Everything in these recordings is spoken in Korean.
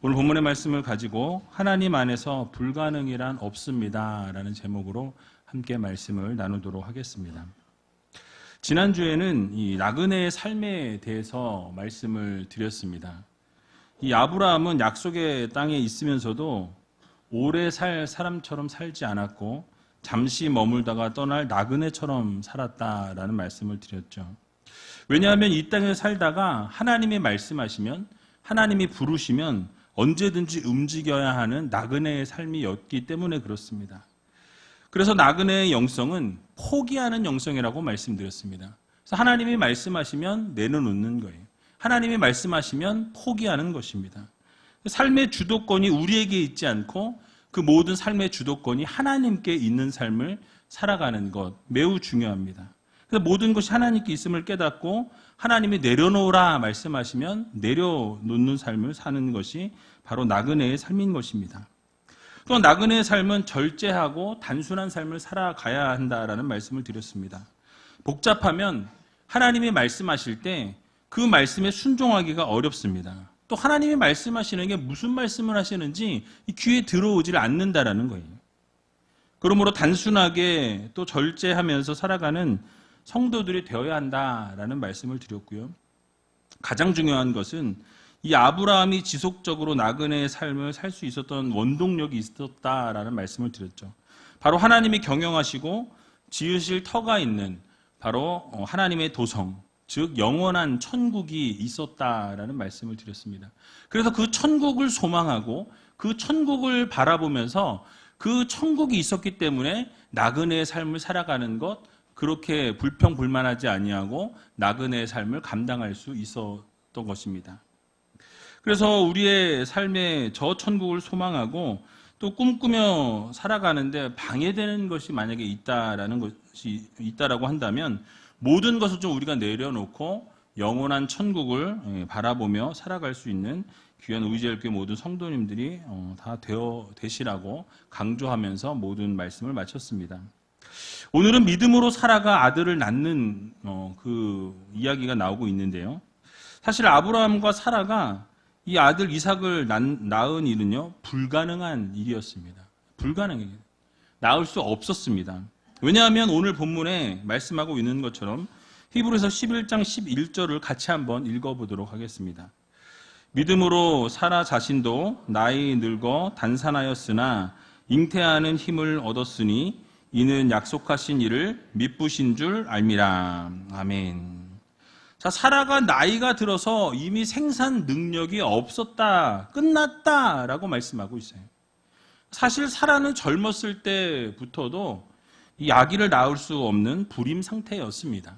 오늘 본문의 말씀을 가지고 하나님 안에서 불가능이란 없습니다 라는 제목으로 함께 말씀을 나누도록 하겠습니다. 지난주에는 이 나그네의 삶에 대해서 말씀을 드렸습니다. 이 아브라함은 약속의 땅에 있으면서도 오래 살 사람처럼 살지 않았고 잠시 머물다가 떠날 나그네처럼 살았다라는 말씀을 드렸죠. 왜냐하면 이 땅에 살다가 하나님이 말씀하시면, 하나님이 부르시면 언제든지 움직여야 하는 나그네의 삶이었기 때문에 그렇습니다. 그래서 나그네의 영성은 포기하는 영성이라고 말씀드렸습니다. 그래서 하나님이 말씀하시면 내려놓는 거예요. 하나님이 말씀하시면 포기하는 것입니다. 삶의 주도권이 우리에게 있지 않고 그 모든 삶의 주도권이 하나님께 있는 삶을 살아가는 것 매우 중요합니다. 그래서 모든 것이 하나님께 있음을 깨닫고 하나님이 내려놓으라 말씀하시면 내려놓는 삶을 사는 것이 바로 나그네의 삶인 것입니다. 또 나그네의 삶은 절제하고 단순한 삶을 살아가야 한다라는 말씀을 드렸습니다. 복잡하면 하나님이 말씀하실 때 그 말씀에 순종하기가 어렵습니다. 또 하나님이 말씀하시는 게 무슨 말씀을 하시는지 귀에 들어오질 않는다라는 거예요. 그러므로 단순하게 또 절제하면서 살아가는 성도들이 되어야 한다라는 말씀을 드렸고요. 가장 중요한 것은 이 아브라함이 지속적으로 나그네의 삶을 살 수 있었던 원동력이 있었다라는 말씀을 드렸죠. 바로 하나님이 경영하시고 지으실 터가 있는 바로 하나님의 도성, 즉 영원한 천국이 있었다라는 말씀을 드렸습니다. 그래서 그 천국을 소망하고 그 천국을 바라보면서 그 천국이 있었기 때문에 나그네의 삶을 살아가는 것 그렇게 불평불만하지 아니하고 나그네의 삶을 감당할 수 있었던 것입니다. 그래서 우리의 삶에 저 천국을 소망하고 또 꿈꾸며 살아가는데 방해되는 것이 만약에 있다라고 한다면 모든 것을 좀 우리가 내려놓고 영원한 천국을 바라보며 살아갈 수 있는 귀한 우이제일교회 모든 성도님들이 다 되시라고 강조하면서 모든 말씀을 마쳤습니다. 오늘은 믿음으로 사라가 아들을 낳는 그 이야기가 나오고 있는데요. 사실 아브라함과 사라가 이 아들 이삭을 낳은 일은요 불가능한 일이었습니다. 불가능해요. 낳을 수 없었습니다. 왜냐하면 오늘 본문에 말씀하고 있는 것처럼 히브리서 11장 11절을 같이 한번 읽어보도록 하겠습니다. 믿음으로 사라 자신도 나이 늙어 단산하였으나 잉태하는 힘을 얻었으니 이는 약속하신 이를 미쁘신 줄 알미라. 아멘. 자, 사라가 나이가 들어서 이미 생산 능력이 없었다, 끝났다라고 말씀하고 있어요. 사실 사라는 젊었을 때부터도 이 아기를 낳을 수 없는 불임 상태였습니다.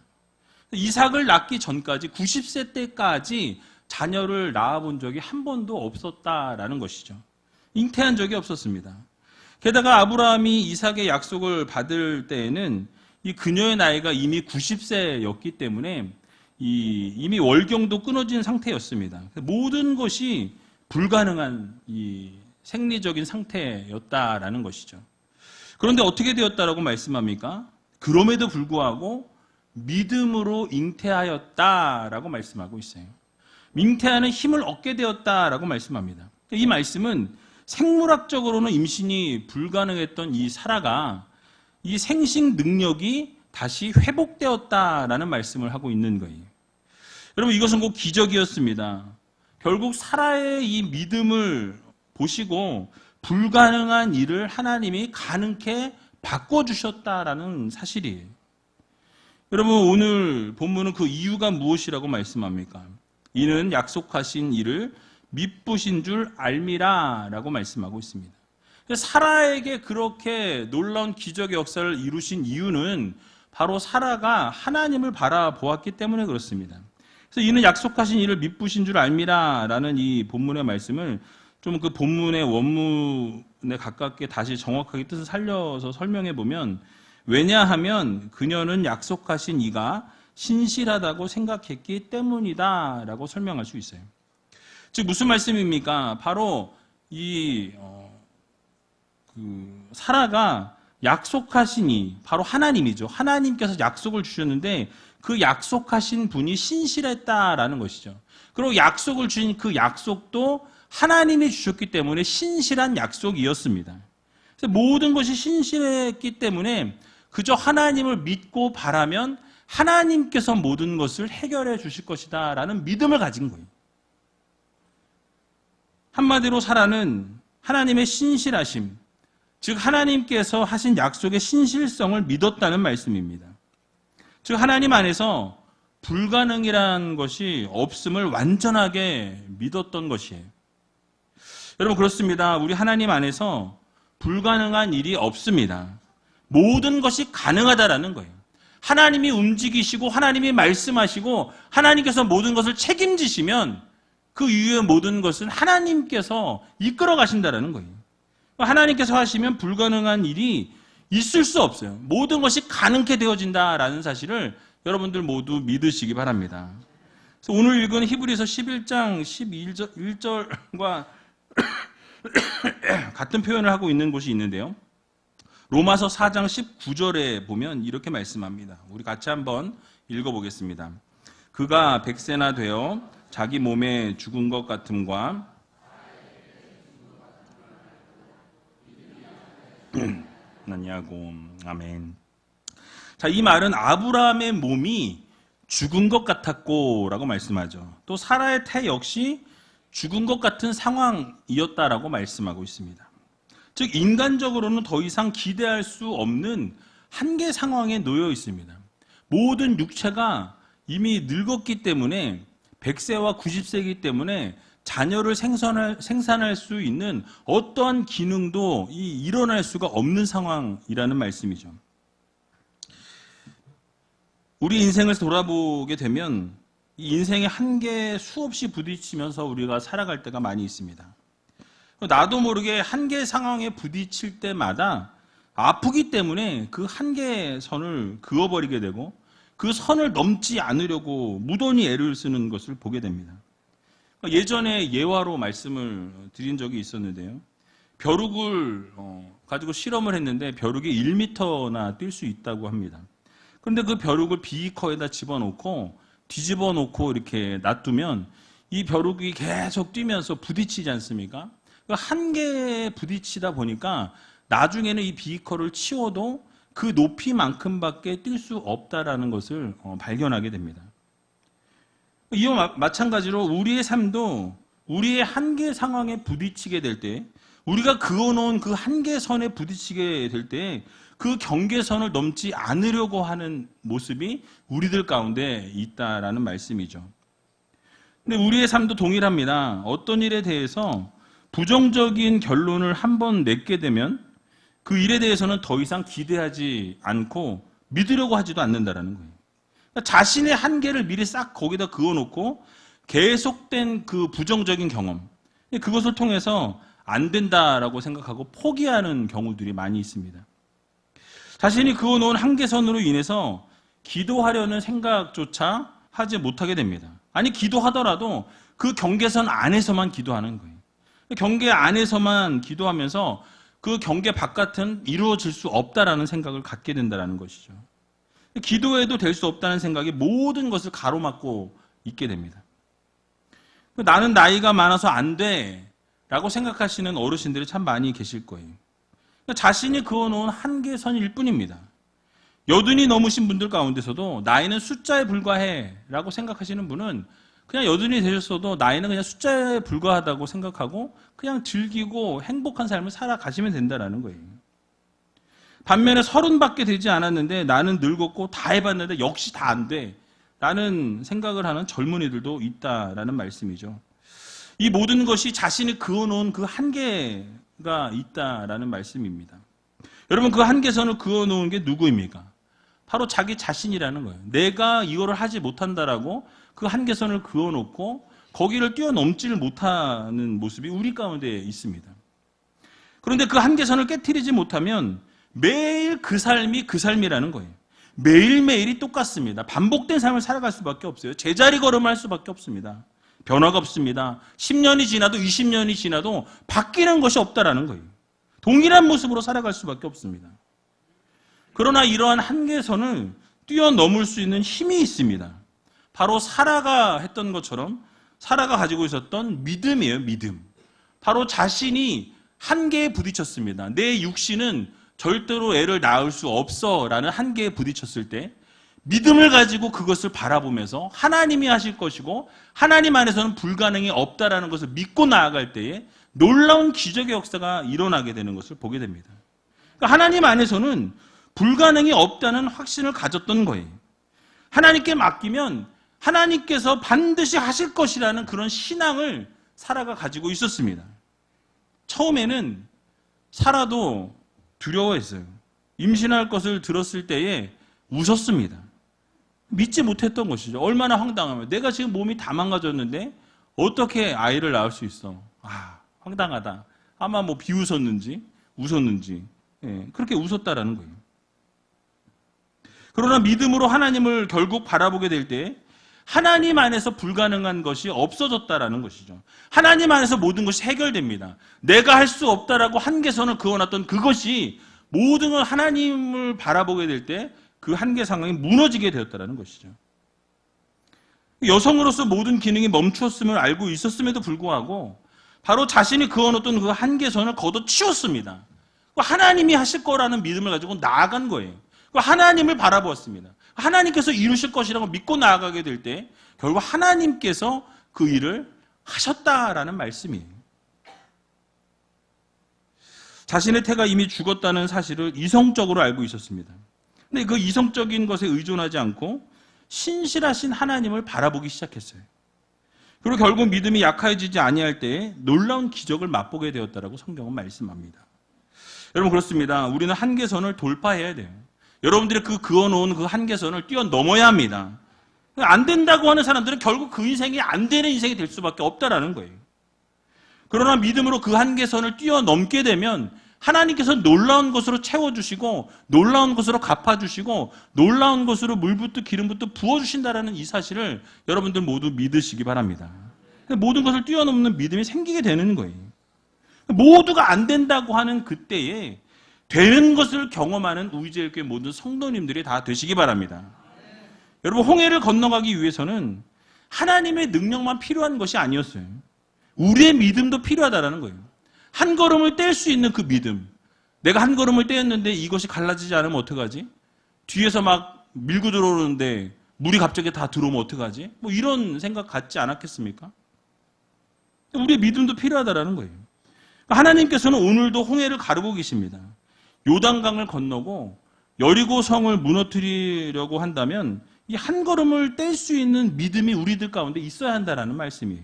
이삭을 낳기 전까지 90세 때까지 자녀를 낳아본 적이 한 번도 없었다라는 것이죠. 잉태한 적이 없었습니다. 게다가 아브라함이 이삭의 약속을 받을 때에는 이 그녀의 나이가 이미 90세였기 때문에 이미 월경도 끊어진 상태였습니다. 모든 것이 불가능한 이 생리적인 상태였다라는 것이죠. 그런데 어떻게 되었다라고 말씀합니까? 그럼에도 불구하고 믿음으로 잉태하였다라고 말씀하고 있어요. 잉태하는 힘을 얻게 되었다라고 말씀합니다. 이 말씀은 생물학적으로는 임신이 불가능했던 이 사라가 이 생식 능력이 다시 회복되었다라는 말씀을 하고 있는 거예요. 여러분 이것은 꼭 기적이었습니다. 결국 사라의 이 믿음을 보시고 불가능한 일을 하나님이 가능케 바꿔주셨다라는 사실이에요. 여러분 오늘 본문은 그 이유가 무엇이라고 말씀합니까? 이는 약속하신 일을 미쁘신 줄 알미라 라고 말씀하고 있습니다. 사라에게 그렇게 놀라운 기적의 역사를 이루신 이유는 바로 사라가 하나님을 바라보았기 때문에 그렇습니다. 그래서 이는 약속하신 일을 미쁘신 줄 알미라 라는 이 본문의 말씀을 좀 그 본문의 원문에 가깝게 다시 정확하게 뜻을 살려서 설명해 보면 왜냐하면 그녀는 약속하신 이가 신실하다고 생각했기 때문이다 라고 설명할 수 있어요. 즉 무슨 말씀입니까? 바로 이 사라가 약속하신 이 바로 하나님이죠. 하나님께서 약속을 주셨는데 그 약속하신 분이 신실했다라는 것이죠. 그리고 약속을 주신 그 약속도 하나님이 주셨기 때문에 신실한 약속이었습니다. 그래서 모든 것이 신실했기 때문에 그저 하나님을 믿고 바라면 하나님께서 모든 것을 해결해 주실 것이다 라는 믿음을 가진 거예요. 한마디로 사라는 하나님의 신실하심, 즉 하나님께서 하신 약속의 신실성을 믿었다는 말씀입니다. 즉 하나님 안에서 불가능이라는 것이 없음을 완전하게 믿었던 것이에요. 여러분 그렇습니다. 우리 하나님 안에서 불가능한 일이 없습니다. 모든 것이 가능하다라는 거예요. 하나님이 움직이시고 하나님이 말씀하시고 하나님께서 모든 것을 책임지시면 그 이후의 모든 것은 하나님께서 이끌어 가신다라는 거예요. 하나님께서 하시면 불가능한 일이 있을 수 없어요. 모든 것이 가능케 되어진다라는 사실을 여러분들 모두 믿으시기 바랍니다. 그래서 오늘 읽은 히브리서 11장 11절과 같은 표현을 하고 있는 곳이 있는데요. 로마서 4장 19절에 보면 이렇게 말씀합니다. 우리 같이 한번 읽어보겠습니다. 그가 백세나 되어 자기 몸에 죽은 것 같음과 나냐고 아멘. 자, 이 말은 아브라함의 몸이 죽은 것 같았고 라고 말씀하죠. 또 사라의 태 역시 죽은 것 같은 상황이었다라고 말씀하고 있습니다. 즉 인간적으로는 더 이상 기대할 수 없는 한계 상황에 놓여 있습니다. 모든 육체가 이미 늙었기 때문에 100세와 90세이기 때문에 자녀를 생산할 수 있는 어떠한 기능도 일어날 수가 없는 상황이라는 말씀이죠. 우리 인생을 돌아보게 되면 이 인생의 한계에 수없이 부딪히면서 우리가 살아갈 때가 많이 있습니다. 나도 모르게 한계 상황에 부딪힐 때마다 아프기 때문에 그 한계선을 그어버리게 되고 그 선을 넘지 않으려고 무던히 애를 쓰는 것을 보게 됩니다. 예전에 예화로 말씀을 드린 적이 있었는데요. 벼룩을 가지고 실험을 했는데 벼룩이 1m나 뛸 수 있다고 합니다. 그런데 그 벼룩을 비커에다 집어넣고 뒤집어 놓고 이렇게 놔두면 이 벼룩이 계속 뛰면서 부딪히지 않습니까? 한계에 부딪히다 보니까 나중에는 이 비커를 치워도 그 높이만큼밖에 뛸 수 없다라는 것을 발견하게 됩니다. 이와 마찬가지로 우리의 삶도 우리의 한계 상황에 부딪히게 될 때, 우리가 그어놓은 그 한계선에 부딪히게 될 때 그 경계선을 넘지 않으려고 하는 모습이 우리들 가운데 있다라는 말씀이죠. 근데 우리의 삶도 동일합니다. 어떤 일에 대해서 부정적인 결론을 한번 맺게 되면 그 일에 대해서는 더 이상 기대하지 않고 믿으려고 하지도 않는다라는 거예요. 그러니까 자신의 한계를 미리 싹 거기다 그어놓고 계속된 그 부정적인 경험, 그것을 통해서 안 된다라고 생각하고 포기하는 경우들이 많이 있습니다. 자신이 그어놓은 한계선으로 인해서 기도하려는 생각조차 하지 못하게 됩니다. 아니 기도하더라도 그 경계선 안에서만 기도하는 거예요. 경계 안에서만 기도하면서 그 경계 바깥은 이루어질 수 없다라는 생각을 갖게 된다는 것이죠. 기도해도 될 수 없다는 생각이 모든 것을 가로막고 있게 됩니다. 나는 나이가 많아서 안 돼 라고 생각하시는 어르신들이 참 많이 계실 거예요. 자신이 그어놓은 한계선일 뿐입니다. 여든이 넘으신 분들 가운데서도 나이는 숫자에 불과해 라고 생각하시는 분은 그냥 여든이 되셨어도 나이는 그냥 숫자에 불과하다고 생각하고 그냥 즐기고 행복한 삶을 살아가시면 된다는 거예요. 반면에 30밖에 되지 않았는데 나는 늙었고 다 해봤는데 역시 다 안 돼 라는 생각을 하는 젊은이들도 있다라는 말씀이죠. 이 모든 것이 자신이 그어놓은 그 한계가 있다라는 말씀입니다. 여러분 그 한계선을 그어놓은 게 누구입니까? 바로 자기 자신이라는 거예요. 내가 이거를 하지 못한다라고 그 한계선을 그어놓고 거기를 뛰어넘지를 못하는 모습이 우리 가운데 있습니다. 그런데 그 한계선을 깨트리지 못하면 매일 그 삶이 그 삶이라는 거예요. 매일매일이 똑같습니다. 반복된 삶을 살아갈 수밖에 없어요. 제자리 걸음을 할 수밖에 없습니다. 변화가 없습니다. 10년이 지나도 20년이 지나도 바뀌는 것이 없다라는 거예요. 동일한 모습으로 살아갈 수밖에 없습니다. 그러나 이러한 한계선을 뛰어넘을 수 있는 힘이 있습니다. 바로 사라가 했던 것처럼 사라가 가지고 있었던 믿음이에요. 믿음. 바로 자신이 한계에 부딪혔습니다. 내 육신은 절대로 애를 낳을 수 없어 라는 한계에 부딪혔을 때 믿음을 가지고 그것을 바라보면서 하나님이 하실 것이고 하나님 안에서는 불가능이 없다라는 것을 믿고 나아갈 때에 놀라운 기적의 역사가 일어나게 되는 것을 보게 됩니다. 그러니까 하나님 안에서는 불가능이 없다는 확신을 가졌던 거예요. 하나님께 맡기면 하나님께서 반드시 하실 것이라는 그런 신앙을 사라가 가지고 있었습니다. 처음에는 사라도 두려워했어요. 임신할 것을 들었을 때에 웃었습니다. 믿지 못했던 것이죠. 얼마나 황당하면 내가 지금 몸이 다 망가졌는데 어떻게 아이를 낳을 수 있어? 황당하다. 아마 뭐 비웃었는지 웃었는지 그렇게 웃었다라는 거예요. 그러나 믿음으로 하나님을 결국 바라보게 될 때 하나님 안에서 불가능한 것이 없어졌다라는 것이죠. 하나님 안에서 모든 것이 해결됩니다. 내가 할 수 없다라고 한계선을 그어놨던 그것이 모든 걸 하나님을 바라보게 될 때 그 한계 상황이 무너지게 되었다라는 것이죠. 여성으로서 모든 기능이 멈추었음을 알고 있었음에도 불구하고 바로 자신이 그어놓던 그 한계선을 걷어치웠습니다. 하나님이 하실 거라는 믿음을 가지고 나아간 거예요. 하나님을 바라보았습니다. 하나님께서 이루실 것이라고 믿고 나아가게 될 때 결국 하나님께서 그 일을 하셨다라는 말씀이에요. 자신의 태가 이미 죽었다는 사실을 이성적으로 알고 있었습니다. 근데 그 이성적인 것에 의존하지 않고 신실하신 하나님을 바라보기 시작했어요. 그리고 결국 믿음이 약해지지 아니할 때에 놀라운 기적을 맛보게 되었다라고 성경은 말씀합니다. 여러분 그렇습니다. 우리는 한계선을 돌파해야 돼요. 여러분들이 그어놓은 그 한계선을 뛰어넘어야 합니다. 안 된다고 하는 사람들은 결국 그 인생이 안 되는 인생이 될 수밖에 없다라는 거예요. 그러나 믿음으로 그 한계선을 뛰어넘게 되면 하나님께서 놀라운 것으로 채워주시고 놀라운 것으로 갚아주시고 놀라운 것으로 물부터 기름부터 부어주신다라는 이 사실을 여러분들 모두 믿으시기 바랍니다. 모든 것을 뛰어넘는 믿음이 생기게 되는 거예요. 모두가 안 된다고 하는 그때에 되는 것을 경험하는 우리제일교회 모든 성도님들이 다 되시기 바랍니다. 여러분 홍해를 건너가기 위해서는 하나님의 능력만 필요한 것이 아니었어요. 우리의 믿음도 필요하다라는 거예요. 한 걸음을 뗄 수 있는 그 믿음. 내가 한 걸음을 떼었는데 이것이 갈라지지 않으면 어떡하지? 뒤에서 막 밀고 들어오는데 물이 갑자기 다 들어오면 어떡하지? 뭐 이런 생각 갖지 않았겠습니까? 우리의 믿음도 필요하다라는 거예요. 하나님께서는 오늘도 홍해를 가르고 계십니다. 요단강을 건너고 여리고 성을 무너뜨리려고 한다면 이 한 걸음을 뗄 수 있는 믿음이 우리들 가운데 있어야 한다라는 말씀이에요.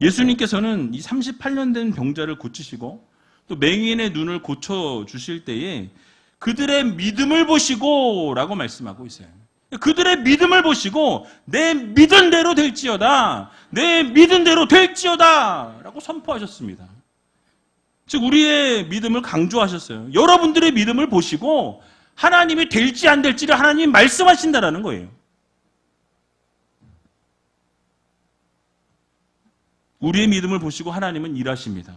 예수님께서는 이 38년 된 병자를 고치시고 또 맹인의 눈을 고쳐주실 때에 그들의 믿음을 보시고 라고 말씀하고 있어요. 그들의 믿음을 보시고 내 믿은 대로 될지어다, 내 믿은 대로 될지어다 라고 선포하셨습니다. 즉 우리의 믿음을 강조하셨어요. 여러분들의 믿음을 보시고 하나님이 될지 안 될지를 하나님이 말씀하신다라는 거예요. 우리의 믿음을 보시고 하나님은 일하십니다.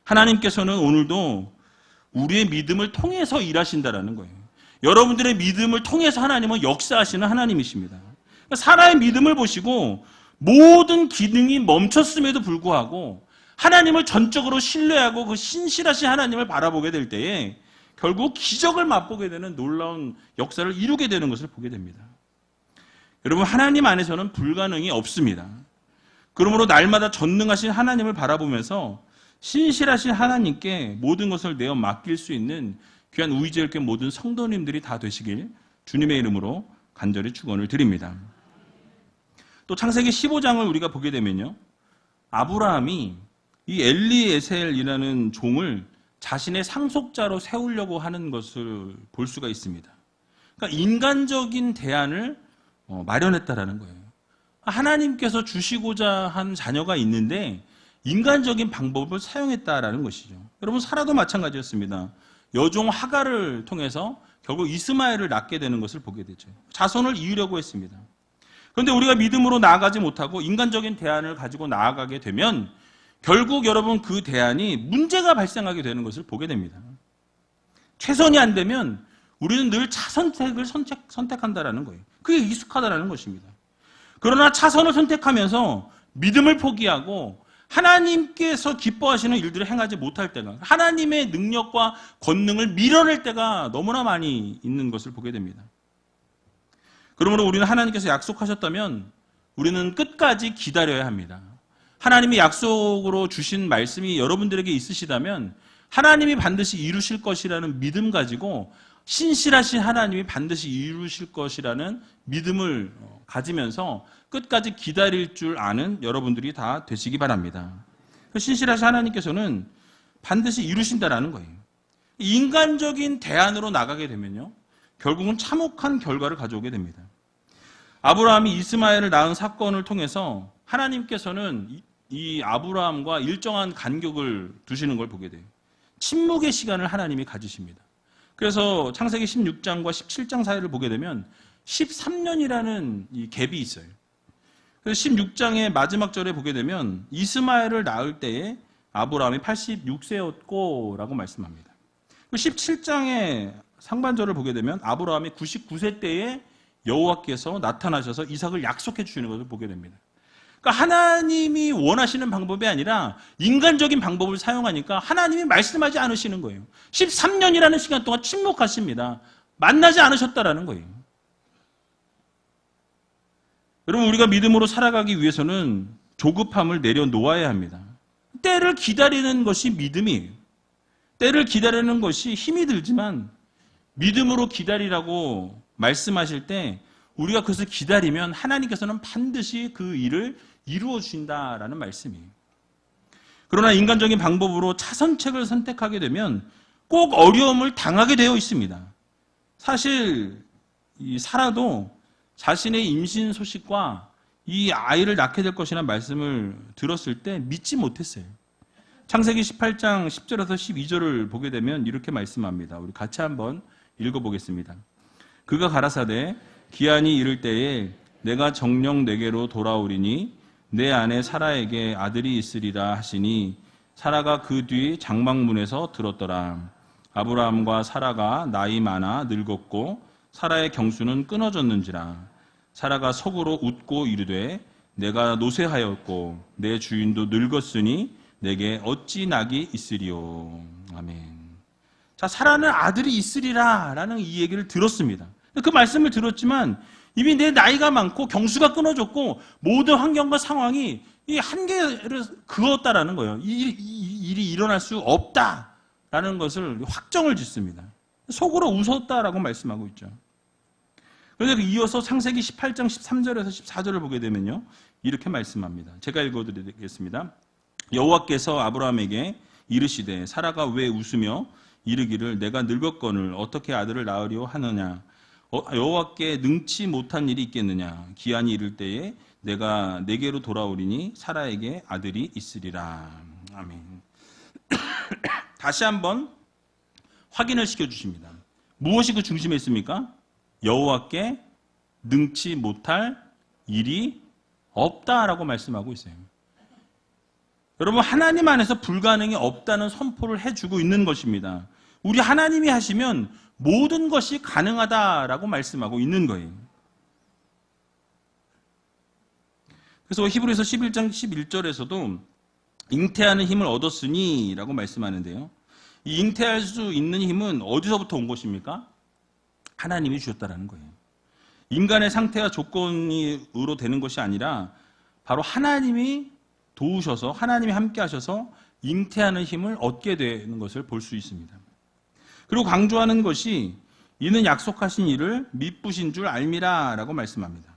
하나님께서는 오늘도 우리의 믿음을 통해서 일하신다라는 거예요. 여러분들의 믿음을 통해서 하나님은 역사하시는 하나님이십니다. 사라의 믿음을 보시고 모든 기능이 멈췄음에도 불구하고 하나님을 전적으로 신뢰하고 그 신실하신 하나님을 바라보게 될 때에 결국 기적을 맛보게 되는 놀라운 역사를 이루게 되는 것을 보게 됩니다. 여러분 하나님 안에서는 불가능이 없습니다. 그러므로 날마다 전능하신 하나님을 바라보면서 신실하신 하나님께 모든 것을 내어 맡길 수 있는 귀한 우리제일교회 모든 성도님들이 다 되시길 주님의 이름으로 간절히 축원을 드립니다. 또 창세기 15장을 우리가 보게 되면요, 아브라함이 이 엘리에셀이라는 종을 자신의 상속자로 세우려고 하는 것을 볼 수가 있습니다. 그러니까 인간적인 대안을 마련했다라는 거예요. 하나님께서 주시고자 한 자녀가 있는데 인간적인 방법을 사용했다라는 것이죠. 여러분 사라도 마찬가지였습니다. 여종 하갈을 통해서 결국 이스마엘을 낳게 되는 것을 보게 되죠. 자손을 이으려고 했습니다. 그런데 우리가 믿음으로 나아가지 못하고 인간적인 대안을 가지고 나아가게 되면 결국 여러분 그 대안이 문제가 발생하게 되는 것을 보게 됩니다. 최선이 안 되면 우리는 늘 차선택을 선택한다라는 거예요. 그게 익숙하다라는 것입니다. 그러나 차선을 선택하면서 믿음을 포기하고 하나님께서 기뻐하시는 일들을 행하지 못할 때가, 하나님의 능력과 권능을 밀어낼 때가 너무나 많이 있는 것을 보게 됩니다. 그러므로 우리는 하나님께서 약속하셨다면 우리는 끝까지 기다려야 합니다. 하나님이 약속으로 주신 말씀이 여러분들에게 있으시다면 하나님이 반드시 이루실 것이라는 믿음 가지고, 신실하신 하나님이 반드시 이루실 것이라는 믿음을 가지면서 끝까지 기다릴 줄 아는 여러분들이 다 되시기 바랍니다. 신실하신 하나님께서는 반드시 이루신다라는 거예요. 인간적인 대안으로 나가게 되면요, 결국은 참혹한 결과를 가져오게 됩니다. 아브라함이 이스마엘을 낳은 사건을 통해서 하나님께서는 이 아브라함과 일정한 간격을 두시는 걸 보게 돼요. 침묵의 시간을 하나님이 가지십니다. 그래서 창세기 16장과 17장 사이를 보게 되면 13년이라는 이 갭이 있어요. 그래서 16장의 마지막 절에 보게 되면 이스마엘을 낳을 때에 아브라함이 86세였고 라고 말씀합니다. 17장의 상반절을 보게 되면 아브라함이 99세 때에 여호와께서 나타나셔서 이삭을 약속해 주시는 것을 보게 됩니다. 그러니까 하나님이 원하시는 방법이 아니라 인간적인 방법을 사용하니까 하나님이 말씀하지 않으시는 거예요. 13년이라는 시간 동안 침묵하십니다. 만나지 않으셨다라는 거예요. 여러분, 우리가 믿음으로 살아가기 위해서는 조급함을 내려놓아야 합니다. 때를 기다리는 것이 믿음이에요. 때를 기다리는 것이 힘이 들지만 믿음으로 기다리라고 말씀하실 때 우리가 그것을 기다리면 하나님께서는 반드시 그 일을 이루어 주신다라는 말씀이에요. 그러나 인간적인 방법으로 차선책을 선택하게 되면 꼭 어려움을 당하게 되어 있습니다. 사실 사라도 자신의 임신 소식과 이 아이를 낳게 될 것이라는 말씀을 들었을 때 믿지 못했어요. 창세기 18장 10절에서 12절을 보게 되면 이렇게 말씀합니다. 우리 같이 한번 읽어보겠습니다. 그가 가라사대 기한이 이를 때에 내가 정녕 내게로 돌아오리니 내 아내 사라에게 아들이 있으리라 하시니 사라가 그 뒤 장막문에서 들었더라. 아브라함과 사라가 나이 많아 늙었고 사라의 경수는 끊어졌는지라. 사라가 속으로 웃고 이르되 내가 노쇠하였고 내 주인도 늙었으니 내게 어찌 낙이 있으리요. 아멘. 자, 사라는 아들이 있으리라 라는 이 얘기를 들었습니다. 그 말씀을 들었지만 이미 내 나이가 많고 경수가 끊어졌고 모든 환경과 상황이 이 한계를 그었다라는 거예요. 이 일이 일어날 수 없다라는 것을 확정을 짓습니다. 속으로 웃었다라고 말씀하고 있죠. 그런데 이어서 창세기 18장 13절에서 14절을 보게 되면요, 이렇게 말씀합니다. 제가 읽어드리겠습니다. 여호와께서 아브라함에게 이르시되 사라가 왜 웃으며 이르기를 내가 늙었거늘 어떻게 아들을 낳으려 하느냐. 여호와께 능치 못한 일이 있겠느냐. 기한이 이를 때에 내가 내게로 돌아오리니 사라에게 아들이 있으리라. 아멘. 다시 한번 확인을 시켜주십니다. 무엇이 그 중심에 있습니까? 여호와께 능치 못할 일이 없다라고 말씀하고 있어요. 여러분, 하나님 안에서 불가능이 없다는 선포를 해주고 있는 것입니다. 우리 하나님이 하시면 모든 것이 가능하다라고 말씀하고 있는 거예요. 그래서 히브리서 11장 11절에서도 잉태하는 힘을 얻었으니 라고 말씀하는데요. 이 잉태할 수 있는 힘은 어디서부터 온 것입니까? 하나님이 주셨다라는 거예요. 인간의 상태와 조건으로 되는 것이 아니라 바로 하나님이 도우셔서, 하나님이 함께 하셔서 잉태하는 힘을 얻게 되는 것을 볼 수 있습니다. 그리고 강조하는 것이 이는 약속하신 일을 미쁘신 줄 알미라 라고 말씀합니다.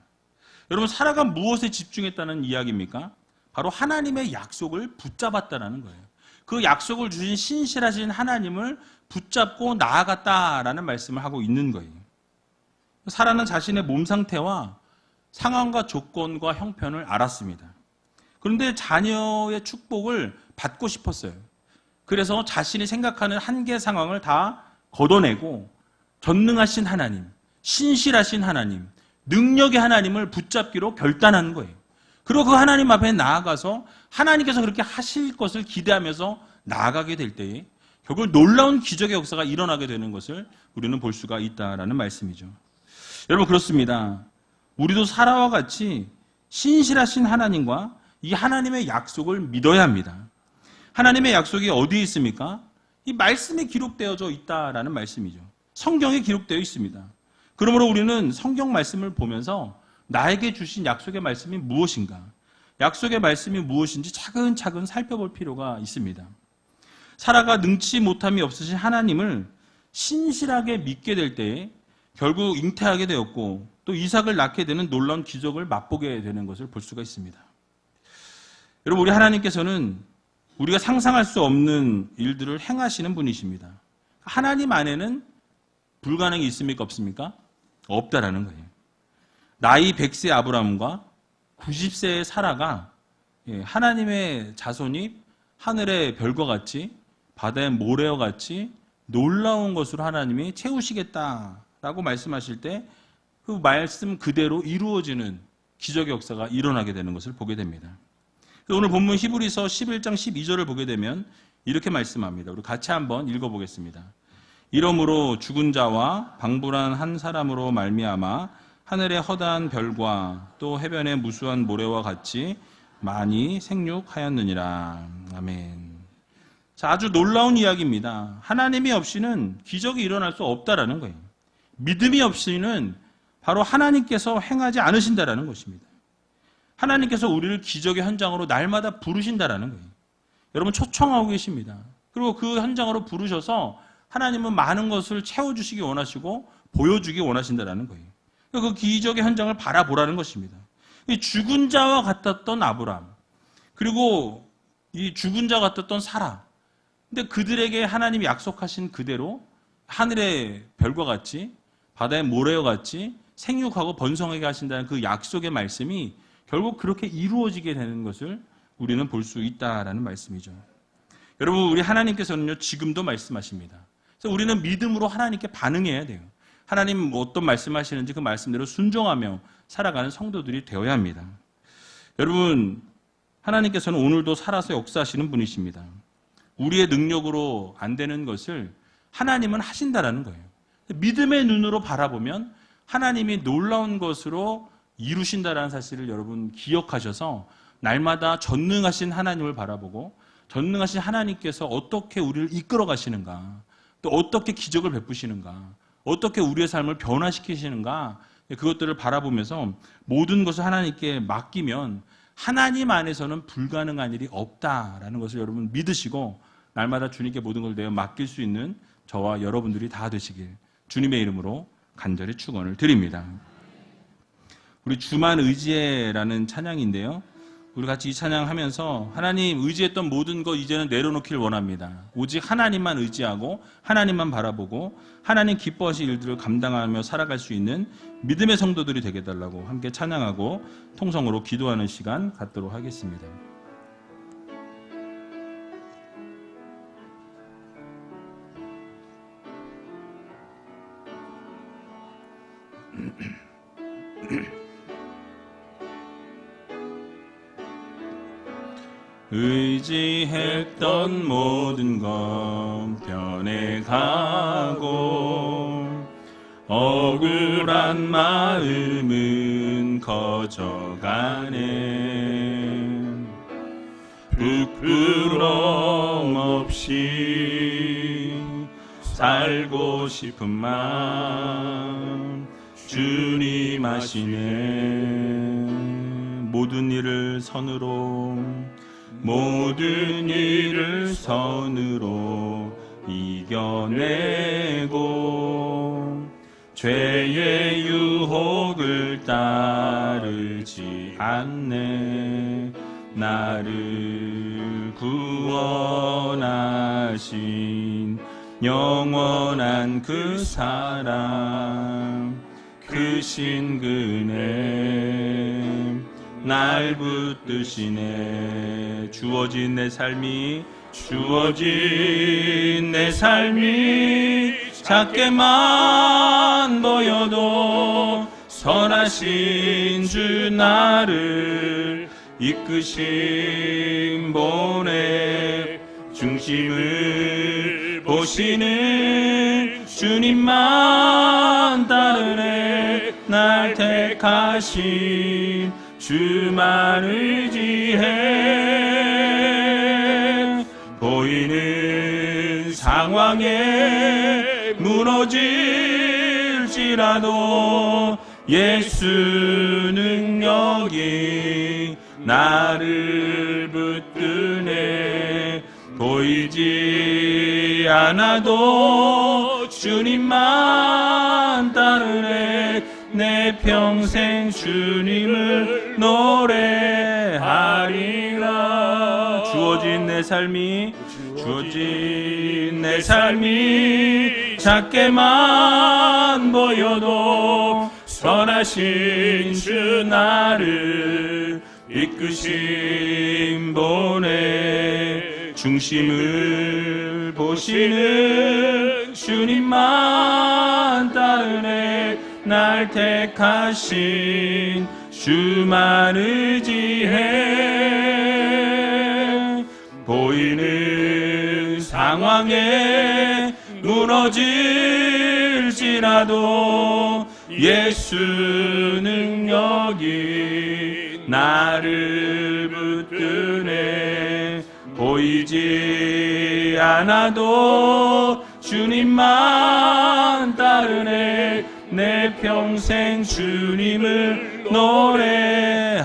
여러분, 사라가 무엇에 집중했다는 이야기입니까? 바로 하나님의 약속을 붙잡았다는 거예요. 그 약속을 주신 신실하신 하나님을 붙잡고 나아갔다라는 말씀을 하고 있는 거예요. 사라는 자신의 몸 상태와 상황과 조건과 형편을 알았습니다. 그런데 자녀의 축복을 받고 싶었어요. 그래서 자신이 생각하는 한계 상황을 다 걷어내고 전능하신 하나님, 신실하신 하나님, 능력의 하나님을 붙잡기로 결단한 거예요. 그리고 그 하나님 앞에 나아가서 하나님께서 그렇게 하실 것을 기대하면서 나아가게 될 때에 결국 놀라운 기적의 역사가 일어나게 되는 것을 우리는 볼 수가 있다라는 말씀이죠. 여러분, 그렇습니다. 우리도 사라와 같이 신실하신 하나님과 이 하나님의 약속을 믿어야 합니다. 하나님의 약속이 어디에 있습니까? 이 말씀에 기록되어져 있다라는 말씀이죠. 성경에 기록되어 있습니다. 그러므로 우리는 성경 말씀을 보면서 나에게 주신 약속의 말씀이 무엇인가, 약속의 말씀이 무엇인지 차근차근 살펴볼 필요가 있습니다. 사라가 능치 못함이 없으신 하나님을 신실하게 믿게 될 때에 결국 잉태하게 되었고 또 이삭을 낳게 되는 놀라운 기적을 맛보게 되는 것을 볼 수가 있습니다. 여러분, 우리 하나님께서는 우리가 상상할 수 없는 일들을 행하시는 분이십니다. 하나님 안에는 불가능이 있습니까? 없습니까? 없다라는 거예요. 나이 100세 아브라함과 90세의 사라가 하나님의 자손이 하늘의 별과 같이 바다의 모래와 같이 놀라운 것으로 하나님이 채우시겠다라고 말씀하실 때 그 말씀 그대로 이루어지는 기적의 역사가 일어나게 되는 것을 보게 됩니다. 오늘 본문 히브리서 11장 12절을 보게 되면 이렇게 말씀합니다. 우리 같이 한번 읽어보겠습니다. 이러므로 죽은 자와 방불한 한 사람으로 말미암아 하늘의 허다한 별과 또 해변의 무수한 모래와 같이 많이 생육하였느니라. 아멘. 자, 아주 놀라운 이야기입니다. 하나님이 없이는 기적이 일어날 수 없다라는 거예요. 믿음이 없이는 바로 하나님께서 행하지 않으신다라는 것입니다. 하나님께서 우리를 기적의 현장으로 날마다 부르신다라는 거예요. 여러분 초청하고 계십니다. 그리고 그 현장으로 부르셔서 하나님은 많은 것을 채워주시기 원하시고 보여주기 원하신다라는 거예요. 그 기적의 현장을 바라보라는 것입니다. 이 죽은 자와 같았던 아브라함, 그리고 이 죽은 자와 같았던 사라. 근데 그들에게 하나님이 약속하신 그대로 하늘의 별과 같이 바다의 모래와 같이 생육하고 번성하게 하신다는 그 약속의 말씀이 결국 그렇게 이루어지게 되는 것을 우리는 볼 수 있다라는 말씀이죠. 여러분, 우리 하나님께서는요 지금도 말씀하십니다. 그래서 우리는 믿음으로 하나님께 반응해야 돼요. 하나님 어떤 말씀하시는지 그 말씀대로 순종하며 살아가는 성도들이 되어야 합니다. 여러분, 하나님께서는 오늘도 살아서 역사하시는 분이십니다. 우리의 능력으로 안 되는 것을 하나님은 하신다라는 거예요. 믿음의 눈으로 바라보면 하나님이 놀라운 것으로 이루신다라는 사실을 여러분 기억하셔서 날마다 전능하신 하나님을 바라보고 전능하신 하나님께서 어떻게 우리를 이끌어 가시는가, 또 어떻게 기적을 베푸시는가, 어떻게 우리의 삶을 변화시키시는가, 그것들을 바라보면서 모든 것을 하나님께 맡기면 하나님 안에서는 불가능한 일이 없다라는 것을 여러분 믿으시고 날마다 주님께 모든 걸 내어 맡길 수 있는 저와 여러분들이 다 되시길 주님의 이름으로 간절히 축원을 드립니다. 우리 주만 의지해라는 찬양인데요. 우리 같이 이 찬양하면서 하나님 의지했던 모든 것 이제는 내려놓길 원합니다. 오직 하나님만 의지하고 하나님만 바라보고 하나님 기뻐하실 일들을 감당하며 살아갈 수 있는 믿음의 성도들이 되게 해달라고 함께 찬양하고 통성으로 기도하는 시간 갖도록 하겠습니다. 의지했던 모든 것 변해가고 억울한 마음은 커져가네. 부끄럼 없이 살고 싶은 마음 주님 아시네. 모든 일을 선으로 이겨내고 죄의 유혹을 따르지 않네. 나를 구원하신 영원한 그 사랑, 그 신근혜 날 붙드시네. 주어진 내 삶이 작게만 보여도 선하신 주 나를 이끄신 보내. 중심을 보시는 주님만 따르네. 날 택하신 주만 의지해. 보이는 상황에 무너질지라도 예수 능력이 나를 붙드네. 보이지 않아도 주님만 따르네. 내 평생 주님을 노래하리라. 주어진 내 삶이 작게만 보여도 선하신 주 나를 이끄심 보내. 중심을 보시는 주님만 따르네. 날 택하신 주만 의지해. 보이는 상황에 무너질지라도 예수 능력이 나를 붙드네. 보이지 않아도 주님만 따르네. 내 평생 주님을 노래하리라.